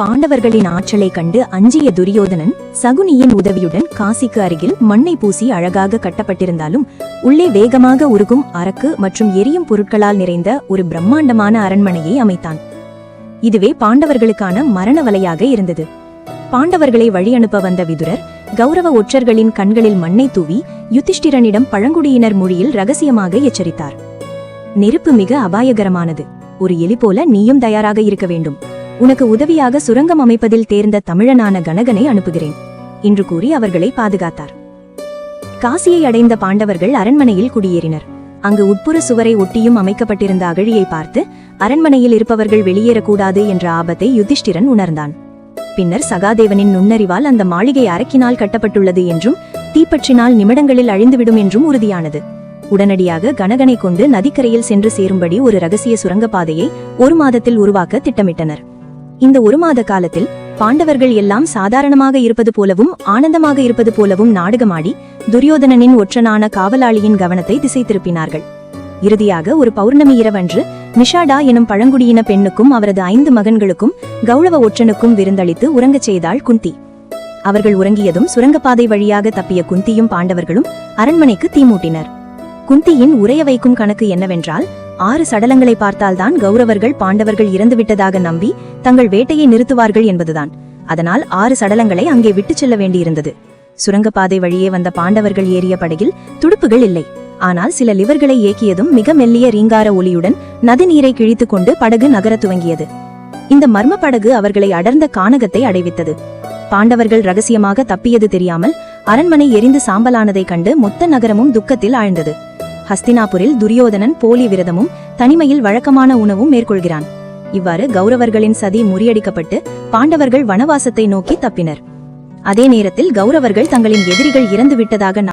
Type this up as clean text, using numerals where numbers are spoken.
பாண்டவர்களின் ஆற்றலை கண்டு அஞ்சிய துரியோதனன் சகுனியின் உதவியுடன் காசிக்கு அருகில் மண்ணை பூசி அழகாக கட்டப்பட்டிருந்தாலும் உள்ளே வேகமாக உருகும் அரக்கு மற்றும் எரியும் பொருட்களால் நிறைந்த ஒரு பிரம்மாண்டமான அரண்மனையை அமைத்தான். இதுவே பாண்டவர்களுக்கான மரண வலையாக இருந்தது. பாண்டவர்களை வழியனுப்ப வந்த விதுரர் கௌரவ ஒற்றர்களின் கண்களில் மண்ணை தூவி யுதிஷ்டிரனிடம் பழங்குடியினர் மொழியில் ரகசியமாக எச்சரித்தார். நெருப்பு மிக அபாயகரமானது. ஒரு எலி போல நீயும் தயாராக இருக்க வேண்டும். உனக்கு உதவியாக சுரங்கம் அமைப்பதில் தேர்ந்த தமிழனான கணகனை அனுப்புகிறேன் என்று கூறி அவர்களை பாதுகாத்தார். காசியை அடைந்த பாண்டவர்கள் அரண்மனையில் குடியேறினர். அங்கு உட்புற சுவரை ஒட்டியும் அமைக்கப்பட்டிருந்த அகழியை பார்த்து அரண்மனையில் இருப்பவர்கள் வெளியேறக்கூடாது என்ற ஆபத்தை யுதிஷ்டிரன் உணர்ந்தான். பின்னர் சகாதேவனின் நுண்ணறிவால் அந்த மாளிகை அரக்கினால் கட்டப்பட்டுள்ளது என்றும் தீப்பற்றினால் நிமிடங்களில் அழிந்துவிடும் என்றும் உறுதியானது. உடனடியாக கணகனை கொண்டு நதிக்கரையில் சென்று சேரும்படி ஒரு ரகசிய சுரங்கப்பாதையை 1 மாதத்தில் உருவாக்க திட்டமிட்டனர். இந்த 1 மாத காலத்தில் பாண்டவர்கள் எல்லாம் சாதாரணமாக இருப்பது போலவும் ஆனந்தமாக இருப்பது போலவும் நாடகமாடி துரியோதனனின் ஒற்றனான காவலாளியின் கவனத்தை திசை திருப்பினார்கள். இறுதியாக ஒரு பௌர்ணமி இரவன்று நிஷாடா எனும் பழங்குடியின பெண்ணுக்கும் அவரது 5 மகன்களுக்கும் கௌரவ ஒற்றனுக்கும் விருந்தளித்து உறங்கச் செய்தாள் குந்தி. அவர்கள் உறங்கியதும் சுரங்கப்பாதை வழியாக தப்பிய குந்தியும் பாண்டவர்களும் அரண்மனைக்கு தீமூட்டினர். குந்தியின் உரைய வைக்கும் கணக்கு என்னவென்றால் 6 சடலங்களை பார்த்தால்தான் கௌரவர்கள் பாண்டவர்கள் இறந்துவிட்டதாக நம்பி தங்கள் வேட்டையை நிறுத்துவார்கள் என்பதுதான். அதனால் 6 சடலங்களை அங்கே விட்டுச் செல்ல வேண்டியிருந்தது. சுரங்கப்பாதை வழியே வந்த பாண்டவர்கள் ஏறிய படகில் துடுப்புகள் இல்லை. ஆனால் சில லிவர்களை இயக்கியதும் மிக மெல்லிய ரீங்கார ஒலியுடன் நதிநீரை கிழித்துக் கொண்டு படகு நகர துவங்கியது. இந்த மர்ம படகு அவர்களை அடர்ந்த கானகத்தை அடைவித்தது. பாண்டவர்கள் ரகசியமாக தப்பியது தெரியாமல் அரண்மனை எரிந்து சாம்பலானதைக் கண்டு மொத்த நகரமும் துக்கத்தில் ஆழ்ந்தது. ஹஸ்தினாபுரில் துரியோதனன் போலி விரதமும் தனிமையில் வழக்கமான உணவும் மேற்கொள்கிறான். இவ்வாறு கௌரவர்களின் சதி முறியடிக்கப்பட்டு பாண்டவர்கள் வனவாசத்தை நோக்கி தப்பினர். அதே நேரத்தில் கௌரவர்கள் தங்களின் எதிரிகள் இறந்துவிட்டதாக